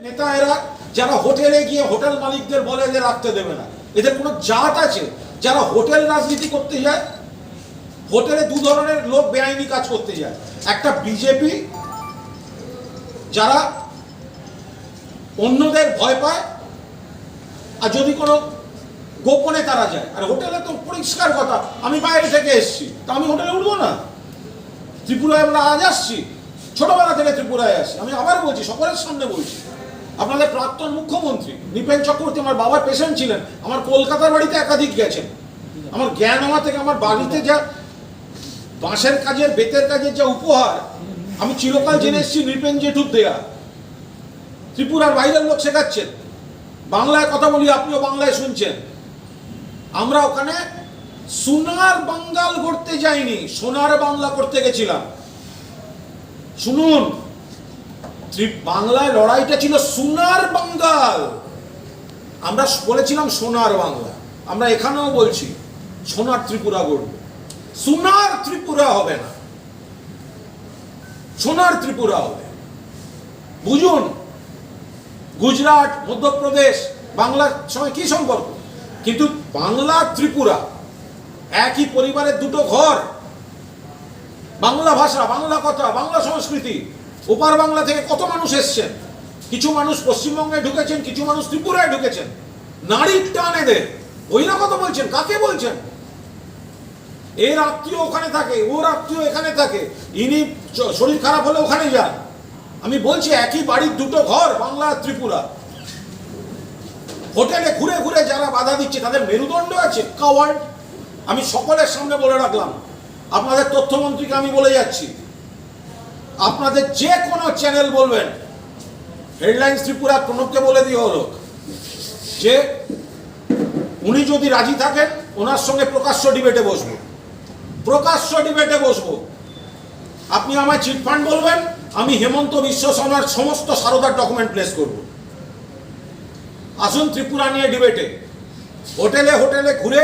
নেতা এরা যারা হোটেলে গিয়ে হোটেল মালিকদের বলে যে রাখতে দেবে না, এদের কোনো জাত আছে? যারা হোটেল রাজনীতি করতে যায়, হোটেলে দু ধরনের লোক বেআইনি কাজ করতে যায়। একটা বিজেপি যারা অন্যদের ভয় পায়, আর যদি কোনো গোপনে তারা যায়। আর হোটেলে তো পরিষ্কার কথা, আমি বাইরে থেকে এসছি, তা আমি হোটেলে উঠবো না? ত্রিপুরায় আমরা আজ আসছি, ছোটবেলা থেকে ত্রিপুরায় আসছি। আমি আবার বলছি, সকলের সামনে বলছি, আপনাদের প্রাক্তন মুখ্যমন্ত্রী নৃপেন চক্রবর্তী আমার বাবার পেশেন্ট ছিলেন, আমার কলকাতার বাড়িতে একাধিক গেছেন। আমার জ্ঞান আমার থেকে আমার বাড়িতে যা বাঁশের কাজের বেতের কাজের যা উপহার আমি চিরকাল জেনে এসেছি নৃপেন জেঠুর দেয়া। ত্রিপুরার বাইরের লোক শেখাচ্ছেন, বাংলায় কথা বলি, আপনিও বাংলায় শুনছেন। আমরা ওখানে সোনার বাঙ্গাল করতে যাইনি, সোনার বাংলা করতে গেছিলাম। শুনুন, বাংলায় লড়াইটা ছিল সোনার বাঙ্গাল, আমরা বলেছিলাম সোনার বাংলা। আমরা এখানেও বলছি সোনার ত্রিপুরা গড়ব। সোনার ত্রিপুরা হবে না, সোনার ত্রিপুরা হবে। বুঝুন, গুজরাট, মধ্যপ্রদেশ, বাংলার সঙ্গে কি সম্পর্ক? কিন্তু বাংলা ত্রিপুরা একই পরিবারের দুটো ঘর। বাংলা ভাষা, বাংলা কথা, বাংলা সংস্কৃতি। ওপার বাংলা থেকে কত মানুষ এসছেন, কিছু মানুষ পশ্চিমবঙ্গে ঢুকেছেন, কিছু মানুষ ত্রিপুরায় ঢুকেছেন। নারীর টান এদের, ওই না কথা বলছেন, কাকে বলছেন? এর আত্মীয় ওখানে থাকে, ওর আত্মীয় এখানে থাকে, ইনি শরীর খারাপ হলে ওখানে যান। আমি বলছি একই বাড়ির দুটো ঘর, বাংলা আর ত্রিপুরা। হোটেলে ঘুরে ঘুরে যারা বাধা দিচ্ছে তাদের মেরুদণ্ড আছে? কাওয়ার্ড। আমি সকলের সামনে বলে রাখলাম, আপনাদের তথ্যমন্ত্রীকে আমি বলে যাচ্ছি, আপনাদের যে কোনো চ্যানেল বলবেন, হেডলাইন্স ত্রিপুরা প্রণবকে বলে দিয়ে হলো যে উনি যদি রাজি থাকেন ওনার সঙ্গে প্রকাশ্য ডিবেটে বসবো, প্রকাশ্য ডিবেটে বসবো। আপনি আমায় চিটফান্ড বলবেন, আমি হেমন্ত বিশ্ব শর্মার সমস্ত সারদার ডকুমেন্ট প্লেস করব। আসুন ত্রিপুরা নিয়ে ডিবেটে। হোটেলে হোটেলে ঘুরে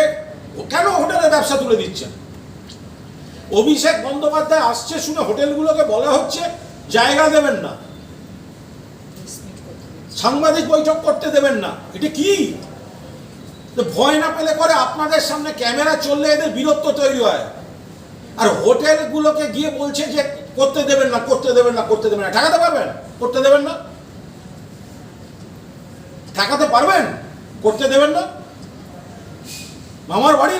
কেন হোটেলে ব্যবসা তুলে দিচ্ছেন? অভিষেক বন্দ্যোপাধ্যায় আসছে শুনে হোটেলগুলোকে বলা হচ্ছে জায়গা দেবেন না, সাংবাদিক বৈঠক করতে দেবেন না। এটা কি? ভয় না পেলে করে আপনাদের সামনে ক্যামেরা চললে এদের বীরত্ব তৈরি হয়। আর হোটেলগুলোকে গিয়ে বলছে যে করতে দেবেন না, করতে দেবেন না, করতে দেবেন না। ঠেকাতে পারবেন? করতে দেবেন না, ঠেকাতে পারবেন? করতে দেবেন না। মামার বাড়ি না